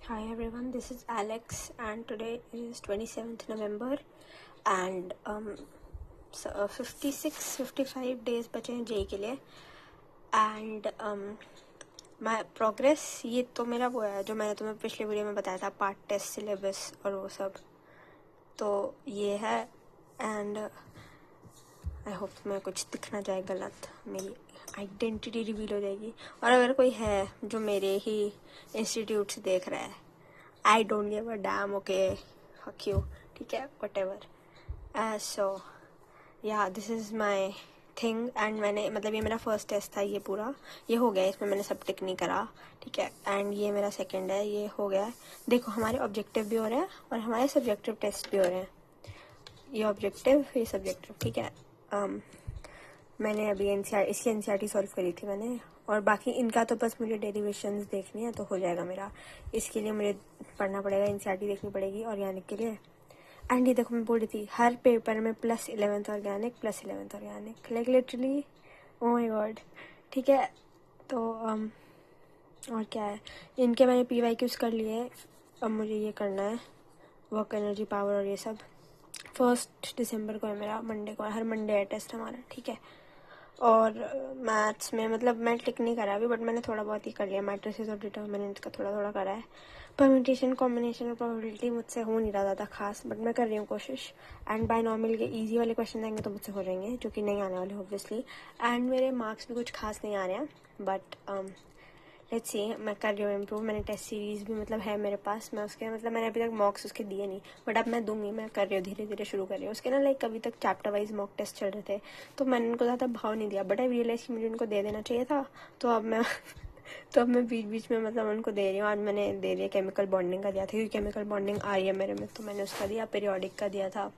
Hi everyone, this is Alex and today is 27th November and 55 days बचे हैं JEE के लिए and मैं प्रोग्रेस ये तो मेरा वो है जो मैंने तुम्हें पिछले वीडियो में बताया था पार्ट टेस्ट सिलेबस और वो सब तो ये है एंड आई होप तुम्हें कुछ दिख ना जाए गलत, मेरी आइडेंटिटी रिवील हो जाएगी। और अगर कोई है जो मेरे ही इंस्टीट्यूट से देख रहा है, I don't give a dam, okay, fuck you, ठीक है, व्हाटएवर। सो या this is my thing and मैंने मतलब ये मेरा फर्स्ट टेस्ट था, ये पूरा ये हो गया, इसमें मैंने सब टिक नहीं करा, ठीक है। एंड ये मेरा सेकंड है, ये हो गया है। देखो हमारे ऑब्जेक्टिव भी हो रहे हैं और हमारे सब्जेक्टिव टेस्ट भी हो रहे हैं, ये ऑब्जेक्टिव ये सब्जेक्टिव, ठीक है। मैंने अभी इसकी एनसीईआरटी सॉल्व करी थी मैंने, और बाकी इनका तो बस मुझे डेरिवेशंस देखनी है तो हो जाएगा मेरा। इसके लिए मुझे पढ़ना पड़ेगा, एनसीईआरटी देखनी पड़ेगी ऑर्गेनिक के लिए। एंड ये देखो मैं बोल रही थी हर पेपर में +11th organic +11th organic, like literally oh my God, ठीक है। तो और क्या है, इनके मैंने PYQs कर लिए, अब मुझे ये करना है वर्क एनर्जी पावर और ये सब। 1 दिसंबर को है मेरा, मंडे को है, हर मंडे है टेस्ट हमारा, ठीक है। और मैथ्स में मतलब मैं टिक नहीं करा अभी, बट मैंने थोड़ा बहुत ही कर लिया, मैट्रिसेस और डिटर्मिनेंट्स का थोड़ा थोड़ा करा है। परम्यूटेशन कॉम्बिनेशन और प्रोबेबिलिटी मुझसे हो नहीं रहा ज़्यादा खास, बट मैं कर रही हूँ कोशिश। एंड बायनॉमियल के इजी वाले क्वेश्चन आएंगे तो मुझसे हो जाएंगे, जो कि नहीं आने वाले ऑब्वियसली। एंड मेरे मार्क्स भी कुछ खास नहीं आ रहे हैं, बट लेट्स सी, मैं कर रही हूँ इम्प्रूव। मैंने टेस्ट सीरीज़ भी मतलब है मेरे पास, मैं उसके मतलब मैंने अभी तक मॉक्स उसके दिए नहीं, बट अब मैं दूंगी, मैं कर रही हूँ, धीरे धीरे शुरू कर रही हूँ उसके ना। लाइक अभी तक चैप्टर वाइज मॉक टेस्ट चल रहे थे तो मैंने उनको ज़्यादा भाव नहीं दिया, बट आई रियलाइज कि मुझे उनको दे देना चाहिए था। तो अब मैं तो अब मैं बीच बीच में मतलब उनको दे रही हूँ। आज मैंने दे दिया केमिकल बॉन्डिंग का दिया था, क्योंकि केमिकल बॉन्डिंग आ रही है मेरे में, तो मैंने उसका दिया। पीरियोडिक का दिया था,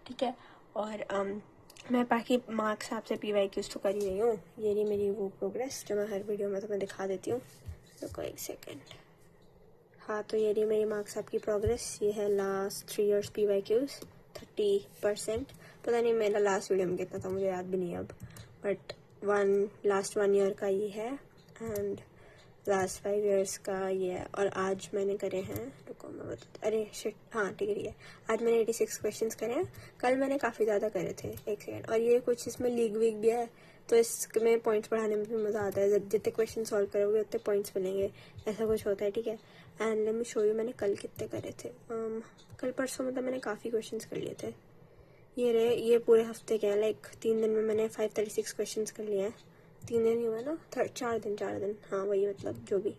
ठीक है। और मैं बाकी मार्क्स आपसे PYQs तो कर ही रही हूँ। ये रही मेरी वो प्रोग्रेस जो मैं हर वीडियो में तुम्हें दिखा देती हूँ। रुको एक सेकेंड, हाँ तो ये रही मेरी मार्क्स आपकी प्रोग्रेस। ये है लास्ट 3 years PYQs 30%। पता नहीं मेरा लास्ट वीडियो में कितना था, मुझे याद भी नहीं है अब, बट लास्ट 1 year का ये है एंड लास्ट 5 years का ये है। और आज मैंने करे हैं, रुको मैं बता, अरे शिट, हाँ ठीक है, आज मैंने 86 क्वेश्चंस करे हैं, कल मैंने काफ़ी ज़्यादा करे थे। एक सेकेंड, और ये कुछ इसमें लीग वीग भी है, तो इसमें पॉइंट्स बढ़ाने में भी मज़ा आता है, जितने क्वेश्चन सॉल्व करोगे उतने पॉइंट्स मिलेंगे, ऐसा कुछ होता है, ठीक है। And let me show you मैंने कल कितने करे थे। कल परसों मतलब मैंने काफ़ी क्वेश्चंस कर लिए थे। ये रहे, ये पूरे हफ्ते के हैं, लाइक 3 दिन में मैंने 536 क्वेश्चंस कर लिए हैं। 3 दिन ही हुआ ना, 4 दिन, हाँ वही, मतलब जो भी,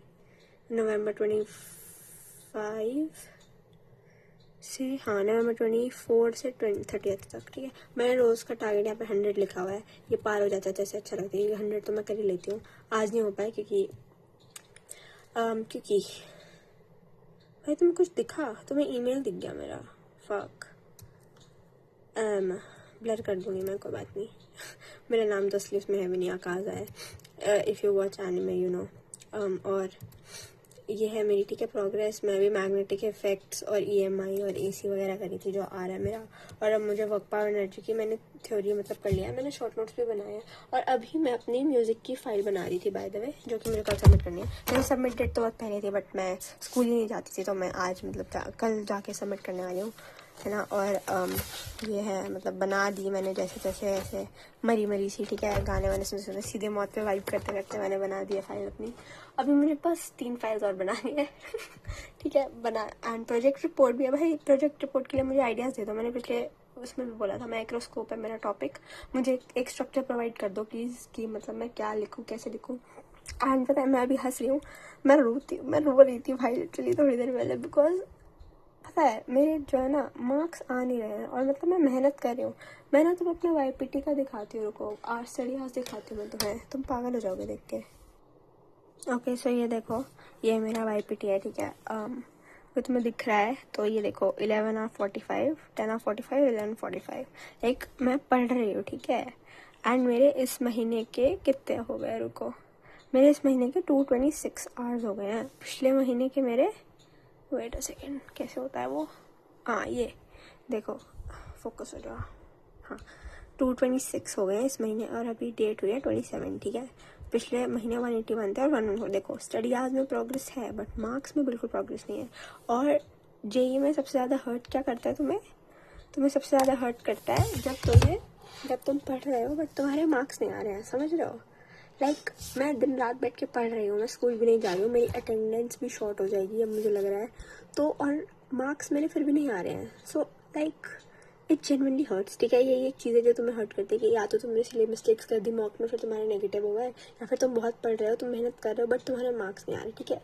नवंबर 25 से, हाँ नवंबर 24 से 30th तक, ठीक है। मैंने रोज़ का टारगेट यहाँ पे 100 लिखा हुआ है, ये पार हो जाता है जैसे अच्छा लगता है, ये 100 तो मैं कर ही लेती हूँ। आज नहीं हो पाया क्योंकि भाई तुम्हें कुछ दिखा, तुम्हें ईमेल दिख गया मेरा, फक, ब्लर कर दूंगी मैं, कोई बात नहीं। मेरा नाम तो असली उसमें है भी नहीं, आकाश है, if you watch anime you know. और ये है मेरी, ठीक है, प्रोग्रेस। मैं भी मैग्नेटिक इफेक्ट्स और EMI और AC वगैरह करी थी, जो आ रहा है मेरा। और अब मुझे वर्क पावर एनर्जी की मैंने थ्योरी मतलब कर लिया है, मैंने शॉर्ट नोट्स भी बनाए हैं। और अभी मैं अपनी म्यूज़िक की फाइल बना रही थी बाय द वे, जो कि मुझे कल सबमिट करनी है। मैंने सबमिट डेट तो बहुत पहले थी, बट मैं स्कूल ही नहीं जाती थी, तो मैं आज मतलब कल जाके सबमिट करने वाली हूँ, है ना। और ये है मतलब बना दी मैंने जैसे तैसे, ऐसे मरी सी, ठीक है। गाने वाने सुने सीधे मौत पे वाइब करते करते मैंने बना दिया फाइल अपनी। अभी मुझे बस 3 फाइल्स और बनानी है ठीक है, बना। एंड प्रोजेक्ट रिपोर्ट भी है भाई, प्रोजेक्ट रिपोर्ट के लिए मुझे आइडियाज़ दे दो। मैंने पिछले उसमें भी बोला था, माइक्रोस्कोप है मेरा टॉपिक, मुझे एक स्ट्रक्चर प्रोवाइड कर दो प्लीज़, कि मतलब मैं क्या लिखूँ, कैसे लिखूँ। एंड पता है मैं अभी हंस रही हूँ, मैं रो रही थी भाई लिटरली थोड़ी देर पहले, बिकॉज पता है मेरे जो है ना मार्क्स आ नहीं रहे हैं, और मतलब मैं मेहनत कर रही हूँ। मैं ना तुम्हें अपना YPT का दिखाती हूँ, रुको, आज स्टडी हाउस दिखाती हूँ मैं तुम्हें, तुम पागल हो जाओगे देख के। ओके सो ये देखो, ये मेरा YPT है, ठीक है। तो तुम्हें दिख रहा है, तो ये देखो 11/45, 10/45, 11/45, एक मैं पढ़ रही हूँ, ठीक है। एंड मेरे इस महीने के कितने हो गए, रुको, मेरे इस महीने के 226 आवर्स हो गए हैं। पिछले महीने के मेरे, वेट अ सेकेंड, कैसे होता है वो, हाँ ये देखो, फोकस हो जाओ, हाँ 226 हो गए हैं इस महीने, और अभी डेट हुई है 27, ठीक है। पिछले महीने 180 बनते हैं और 114। देखो स्टडी आवर्स में प्रोग्रेस है बट मार्क्स में बिल्कुल प्रोग्रेस नहीं है। और जेई में सबसे ज़्यादा हर्ट क्या करता है तुम्हें सबसे ज़्यादा हर्ट करता है जब तुम पढ़ रहे हो बट तुम्हारे मार्क्स नहीं आ रहे हैं, समझ रहे हो। लाइक मैं दिन रात बैठ के पढ़ रही हूँ, मैं स्कूल भी नहीं जा रही हूँ, मेरी अटेंडेंस भी शॉर्ट हो जाएगी अब मुझे लग रहा है तो, और मार्क्स मेरे फिर भी नहीं आ रहे हैं। So like it genuinely hurts, ठीक है। यही एक चीज़ है जो तुम्हें हर्ट करती है कि या तो तुमने इसलिए मिस्टेक्स कर दी मॉक में फिर तुम्हारे नेगेटिव हो गए, या फिर तुम बहुत पढ़ रहे हो, तुम मेहनत कर रहे हो बट तुम्हारे मार्क्स नहीं आ रहे, ठीक है।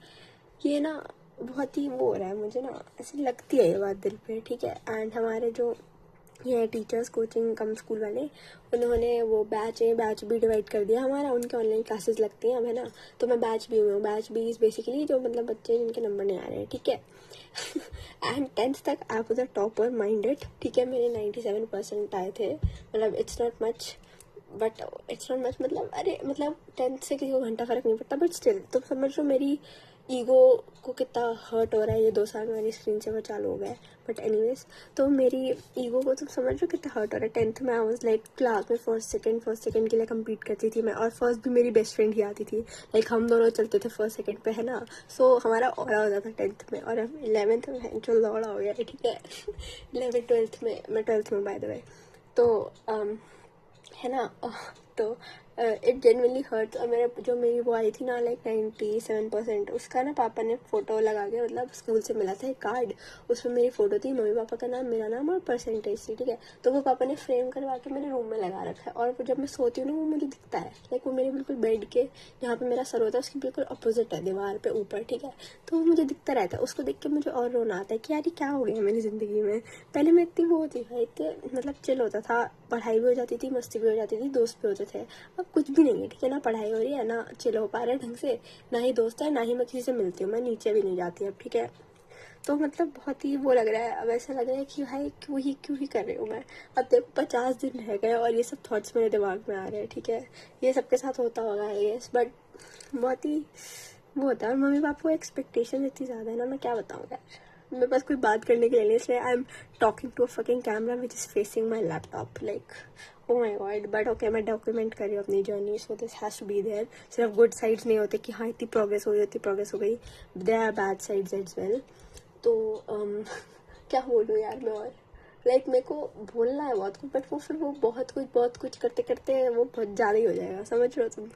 ये ना बहुत ही वो हो रहा है, मुझे ना ऐसी लगती है ये बात दिल पे, ठीक है। एंड हमारे जो ये टीचर्स कोचिंग कम स्कूल वाले, उन्होंने वो बैच भी डिवाइड कर दिया हमारा, उनके ऑनलाइन क्लासेस लगती हैं अब, है ना। तो मैं बैच बी में हूँ। बैच बी इज़ बेसिकली जो मतलब बच्चे जिनके नंबर नहीं आ रहे हैं, ठीक है। एंड 10th तक I was a topper minded, ठीक है। मेरे 97% आए थे, मतलब इट्स नॉट मच मतलब अरे मतलब 10th से किसी को घंटा फर्क नहीं पड़ता बट स्टिल तुम समझ लो मेरी ईगो को कितना हर्ट हो रहा है। ये 2 साल में मेरी स्क्रीन सेवर चालू हो गया है बट एनीवेज, तो मेरी ईगो को तुम समझ लो कितना हर्ट हो रहा है। 10th में आई वाज लाइक क्लास में फर्स्ट सेकंड के लिए compete करती थी मैं, और फर्स्ट भी मेरी बेस्ट फ्रेंड ही आती थी। लाइक हम दोनों चलते थे फर्स्ट सेकंड पे, है ना। सो हमारा ऑरा होता था 10th में, और अब 11th में जो लौड़ा हो गया है, ठीक है। 11th 12th में, मैं 12th में बाय द वे, तो है ना। तो इट जेन्युइनली हर्ट्स। और मेरी वो आई थी ना लाइक 97%, उसका ना पापा ने फ़ोटो लगा के, मतलब स्कूल से मिला था एक कार्ड, उसमें मेरी फ़ोटो थी, मम्मी पापा का नाम, मेरा नाम और परसेंटेज थी, ठीक है। तो वो पापा ने फ्रेम करवा के मेरे रूम में लगा रखा है, और जब मैं सोती हूँ ना वो मुझे दिखता है। लाइक वो मेरे बिल्कुल बेड के जहाँ पे मेरा सर होता है उसके बिल्कुल अपोजिट है, दीवार पे ऊपर, ठीक है। तो वो मुझे दिखता रहता है, उसको देख के मुझे और रोना आता है कि यार ये क्या हो गया मेरी ज़िंदगी में। पहले मैं इतनी वो होती है, इतने मतलब चिल होता था, पढ़ाई भी हो जाती थी, मस्ती भी हो जाती थी, दोस्त भी होते थे। अब कुछ भी नहीं है, ठीक है। ना पढ़ाई हो रही है, ना चिल हो पा रहे ढंग से, ना ही दोस्त है, ना ही मैं किसी से मिलती हूँ, मैं नीचे भी नहीं जाती अब, ठीक है। तो मतलब बहुत ही वो लग रहा है, अब ऐसा लग रहा है कि भाई क्यों ही कर रही हूँ मैं। अब देखो 50 दिन रह गए और ये सब थॉट्स मेरे दिमाग में आ रहे हैं, ठीक है। ये सबके साथ होता होगा यस, बट बहुत ही वो होता है। और मम्मी पापा को एक्सपेक्टेशन इतनी ज़्यादा है ना, मैं क्या बताऊँ यार। मेरे पास कोई बात करने के लिए नहीं, इसलिए I am talking to a fucking camera which is facing my laptop, like oh my god. But okay, मैं डॉक्यूमेंट कर रही हूँ अपनी journey, so this has to be there. सिर्फ गुड साइड्स नहीं होते कि हाँ इतनी प्रोग्रेस हो गई, there are bad sides as well. तो क्या बोलूँ यार मैं, और लाइक मेरे को बोलना है बहुत कुछ बट वो फिर वो बहुत कुछ करते करते वो बहुत ज़्यादा ही हो जाएगा, समझ रहे हो तुम।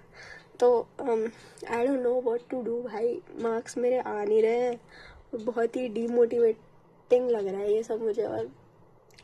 तो I don't know what to do भाई, मार्क्स मेरे आ नहीं रहे हैं, बहुत ही डीमोटिवेटिंग लग रहा है ये सब मुझे। और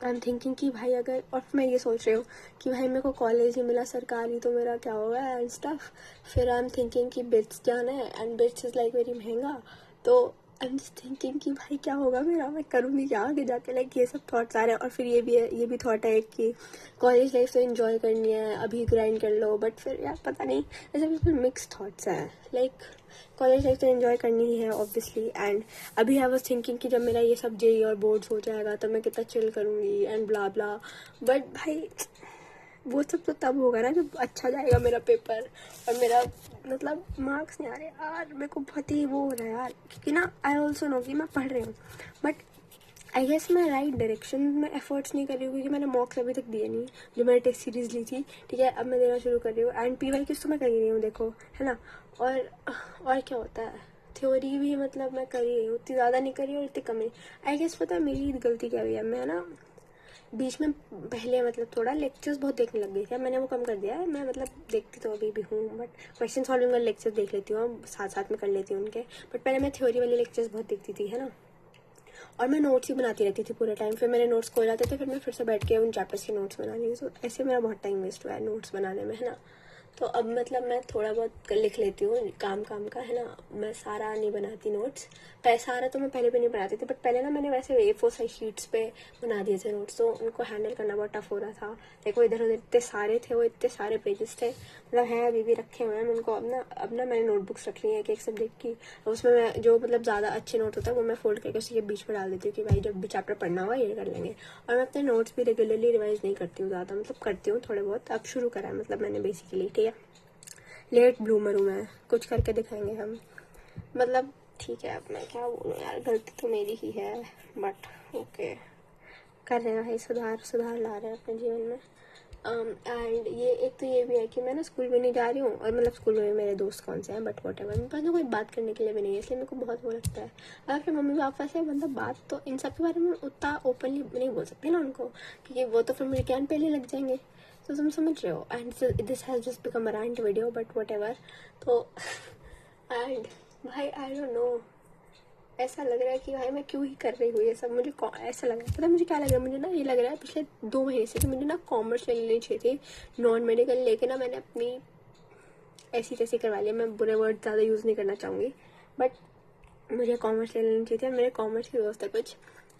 आई एम थिंकिंग कि भाई अगर, और मैं ये सोच रही हूँ कि भाई मेरे को कॉलेज ही मिला सरकारी तो मेरा क्या होगा एंड स्टफ। फिर आई एम थिंकिंग कि बिट्स जाना है and bits is like very महंगा, तो आई एम जस्ट थिंकिंग कि भाई क्या होगा मेरा, मैं करूँगी क्या आगे जाके। लाइक ये सब थॉट्स आ रहे हैं। और फिर ये भी थॉट है कि कॉलेज लाइफ तो इन्जॉय करनी है, अभी ग्राइंड कर लो, बट फिर यार पता नहीं, ऐसे बिल्कुल मिक्स थॉट्स हैं। लाइक कॉलेज लाइफ तो एंजॉय करनी ही है ऑब्वियसली, एंड अभी आई वाज थिंकिंग कि जब मेरा ये सब जेई और बोर्ड्स हो जाएगा तो मैं कितना चिल करूँगी एंड ब्ला ब्ला, बट भाई वो सब तो तब होगा ना जब अच्छा जाएगा मेरा पेपर और मेरा मतलब मार्क्स नहीं आ रहे यार। मेरे को बहुत ही वो हो रहा है यार, क्योंकि ना आई ऑल्सो नो कि मैं पढ़ रही हूँ बट आई गेस मैं राइट डायरेक्शन में एफर्ट्स नहीं कर रही हूँ, क्योंकि मैंने मॉक्स अभी तक दिए नहीं जो मैंने टेस्ट सीरीज ली थी, ठीक है। अब मैं देना शुरू कर रही हूँ एंड पीवाई किस तो मैं कर ही रही हूँ, देखो, है ना। और क्या होता है, थ्योरी भी मतलब मैं कर ही रही हूँ, इतनी ज़्यादा नहीं करी और इतनी कम नहीं। आई गेस पता है मेरी गलती क्या हुई है, मैं ना बीच में पहले मतलब थोड़ा लेक्चर्स बहुत देखने लग गई थी, मैंने वो कम कर दिया है। मैं मतलब देखती तो अभी भी हूँ बट क्वेश्चन सॉल्विंग वाले लेक्चर्स देख लेती हूँ, साथ साथ में कर लेती हूँ उनके। बट पहले मैं थ्योरी वाले लेक्चर्स बहुत देखती थी, है ना। और मैं नोट्स ही बनाती रहती थी पूरे टाइम, फिर मेरे नोट्स खो जाते थे, फिर मैं फिर से बैठ के उन चैप्टर्स के नोट्स बना रही हूँ। ऐसे मेरा बहुत टाइम वेस्ट हुआ है नोट्स बनाने में, है ना। तो अब मतलब मैं थोड़ा बहुत लिख लेती हूँ काम का, है ना। मैं सारा नहीं बनाती नोट्स, सारा तो मैं पहले भी नहीं बनाती थी, बट पहले ना मैंने वैसे A4 साइज शीट्स पे बना दिए थे नोट्स, तो उनको हैंडल करना बहुत टफ हो रहा था। देखो इधर उधर इतने सारे पेजेस थे, मतलब हैं अभी भी रखे हुए हैं। मैं उनको अब ना मैंने नोटबुक्स रख ली है एक सब्जेक्ट की, उसमें मैं जो मतलब ज़्यादा अच्छे नोट होता है वो मैं फोल्ड करके उसी के बीच में डाल देती हूँ कि भाई जब भी चैप्टर पढ़ना होगा ये कर लेंगे। और मैं अपने नोट्स भी रेगुलरली रिवाइज नहीं करती हूँ ज़्यादा, मतलब करती हूँ थोड़े बहुत, अब शुरू करा है मतलब मैंने बेसिकली, ठीक है। लेट ब्लूमर हूँ मैं, कुछ करके दिखाएंगे हम, मतलब ठीक है। अब मैं क्या बोलूँ यार, गलती तो मेरी ही है बट ओके, कर रहे हैं भाई, सुधार ला रहे हैं अपने जीवन में। एंड ये एक तो ये भी है कि मैं ना स्कूल में नहीं जा रही हूँ, और मतलब स्कूल में मेरे दोस्त कौन से हैं, बट वॉट एवर, मेरे पास ना कोई बात करने के लिए भी नहीं है, इसलिए मेरे को बहुत वो लगता है। अगर फिर मम्मी पापा से मतलब बात तो इन सब के बारे में उतना ओपनली नहीं बोल सकते ना उनको, क्योंकि वो तो फिर मेरे ज्ञान पहले लग जाएंगे, तो तुम समझ रहे हो। And this has just become a rant video, but whatever. तो एंड भाई आई डोंट नो, ऐसा लग रहा है कि भाई मैं क्यों ही कर रही हूँ ये सब। मुझे ऐसा लग रहा है, पता है मुझे क्या लग रहा है, मुझे ना ये लग रहा है पिछले 2 महीने से कि मुझे ना कॉमर्स ले लेनी चाहिए थी, नॉन मेडिकल लेके ना मैंने अपनी ऐसी तैसी करवा लिया। मैं बुरे वर्ड ज़्यादा यूज़ नहीं करना चाहूँगी, बट मुझे कॉमर्स ले लेनी चाहिए थी। मेरे कॉमर्स की दोस्त है कुछ,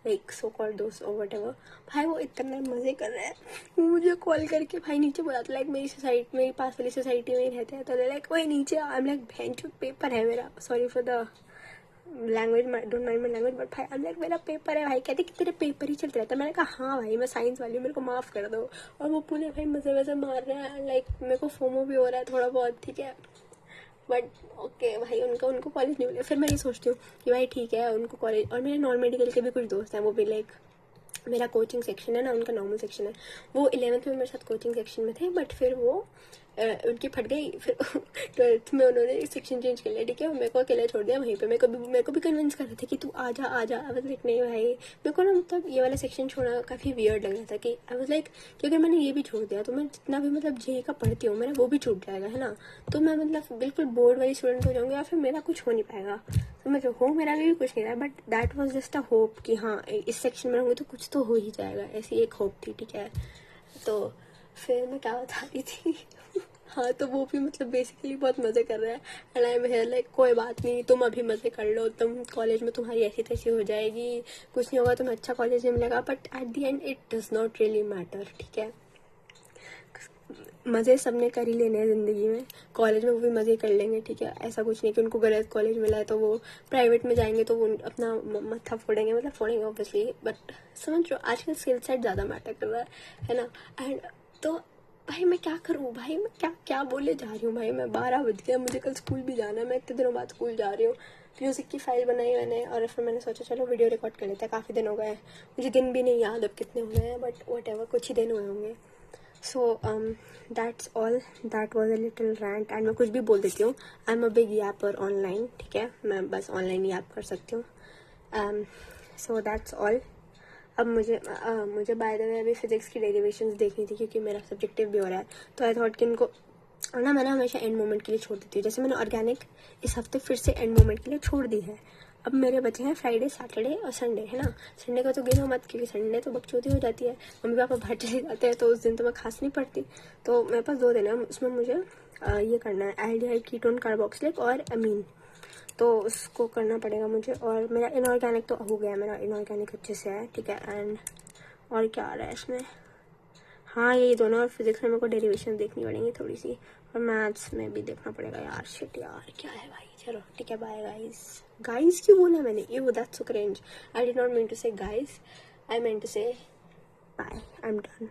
लाइक सो कॉल्ड दोस्त और वट एवर, भाई वो इतना मज़े कर रहे हैं, वो मुझे कॉल करके भाई नीचे बुलाते, लाइक मेरी पास वाली सोसाइटी में ही रहते हैं, तो लाइक वही नीचे आई एम लाइक बहन जो पेपर है मेरा, sorry for the language, don't mind my language, but भाई लाइक मेरा पेपर है भाई। कहते कि तेरे पेपर ही चलते रहता है। मैंने कहा हाँ भाई मैं साइंस वाली हूँ, मेरे को माफ़ कर दो। और वो पूरे भाई मज़े वज़े मार रहे हैं, लाइक मेरे को फोमो भी हो रहा है थोड़ा बहुत, ठीक है, बट ओके भाई उनको कॉलेज नहीं मिले। फिर मैं ये सोचती हूँ कि भाई ठीक है उनको कॉलेज, और मेरे नॉन मेडिकल के भी कुछ दोस्त हैं, वो भी लाइक मेरा कोचिंग सेक्शन है ना, उनका नॉर्मल सेक्शन है, वो 11th में मेरे साथ कोचिंग सेक्शन में थे, बट फिर वो उनकी फट गई, फिर 12th में उन्होंने सेक्शन चेंज कर लिया, ठीक है, मेरे को अकेला छोड़ दिया वहीं पे। मेरे को भी कन्विंस कर रहे थे कि तू आ जा। आई वाज लाइक नहीं भाई, मेरे को ना मतलब ये वाला सेक्शन छोड़ना काफ़ी वियर्ड लग रहा था, कि आई वाज लाइक कि अगर मैंने ये भी छोड़ दिया तो मैं जितना भी मतलब जेई का पढ़ती हूँ मेरा वो भी छूट जाएगा, है ना, तो मैं मतलब बिल्कुल बोर्ड वाली स्टूडेंट हो जाऊँगी, या फिर मेरा कुछ हो नहीं पाएगा। समझ हो मेरा भी कुछ नहीं रहा, but that was just a hope कि हाँ इस सेक्शन में रहूँगी तो कुछ तो हो ही जाएगा, ऐसी एक होप थी, ठीक है। तो फिर मैं क्या बता रही थी हाँ, तो वो भी मतलब बेसिकली बहुत मज़े कर रहा है, and I am here like कोई बात नहीं, तुम अभी मज़े कर लो, तुम कॉलेज में तुम्हारी ऐसी तैसी हो जाएगी, कुछ नहीं होगा, तुम्हें अच्छा कॉलेज नहीं मिलेगा, but at the end it does not really matter, ठीक है। मज़े सबने कर ही लेने हैं ज़िंदगी में, कॉलेज में वो भी मज़े कर लेंगे, ठीक है, ऐसा कुछ नहीं कि उनको गलत कॉलेज मिला है तो वो प्राइवेट में जाएंगे तो वो अपना मत्था फोड़ेंगे, मतलब फोड़ेंगे ऑब्वियसली, बट समझ लो आजकल स्किल सेट ज़्यादा मैटर कर रहा है ना। एंड तो भाई मैं क्या करूँ भाई, मैं क्या क्या बोले जा रही हूँ भाई, मैं 12 बज गया, मुझे कल स्कूल भी जाना है, मैं इतने दिनों बाद स्कूल जा रही हूँ। म्यूज़िक की फाइल बनाई मैंने, और फिर मैंने सोचा चलो वीडियो रिकॉर्ड कर लेते हैं, काफ़ी दिन हो गए, मुझे दिन भी नहीं याद अब कितने हो गए हैं, बट वट एवर कुछ ही दिन हुए होंगे। So that's all, that was a little rant, and मैं कुछ भी बोल देती हूँ, I am a big yapper online, ठीक है, मैं बस ऑनलाइन यैप कर सकती हूँ। So that's all. अब मुझे बाय द वे अभी फिजिक्स की डेरिवेशंस देखनी थी, क्योंकि मेरा सब्जेक्टिव भी हो रहा है, तो आई थॉट कि इनको ना मैं हमेशा एंड मोमेंट के लिए छोड़ देती हूँ। जैसे मैंने ऑर्गेनिक इस हफ्ते फिर से एंड मोमेंट के लिए छोड़ दी है। अब मेरे बचे हैं फ्राइडे, सैटरडे और संडे, है ना। संडे का तो गिनो मत, क्योंकि संडे तो बकचोदी हो जाती है, मम्मी पापा बाहर चले जाते हैं, तो उस दिन तो मैं खास नहीं पड़ती। तो मेरे पास 2 दिन है, उसमें मुझे ये करना है, एल्डिहाइड कीटोन कार्बोक्सिलिक और अमीन, तो उसको करना पड़ेगा मुझे। और मेरा इनऑर्गेनिक तो हो गया, मेरा इनऑर्गेनिक अच्छे से है, ठीक है। एंड और क्या आ रहा है इसमें, हाँ यही दोनों, और फिजिक्स में मेरे को डेरिवेशन देखनी पड़ेंगी थोड़ी सी, और मैथ्स में भी देखना पड़ेगा यार, शिट यार क्या है भाई। चलो ठीक है, बाय गाइस क्यों बोला मैंने, ये that's so cringe, I did not mean to say guys, I meant to say bye, I am done.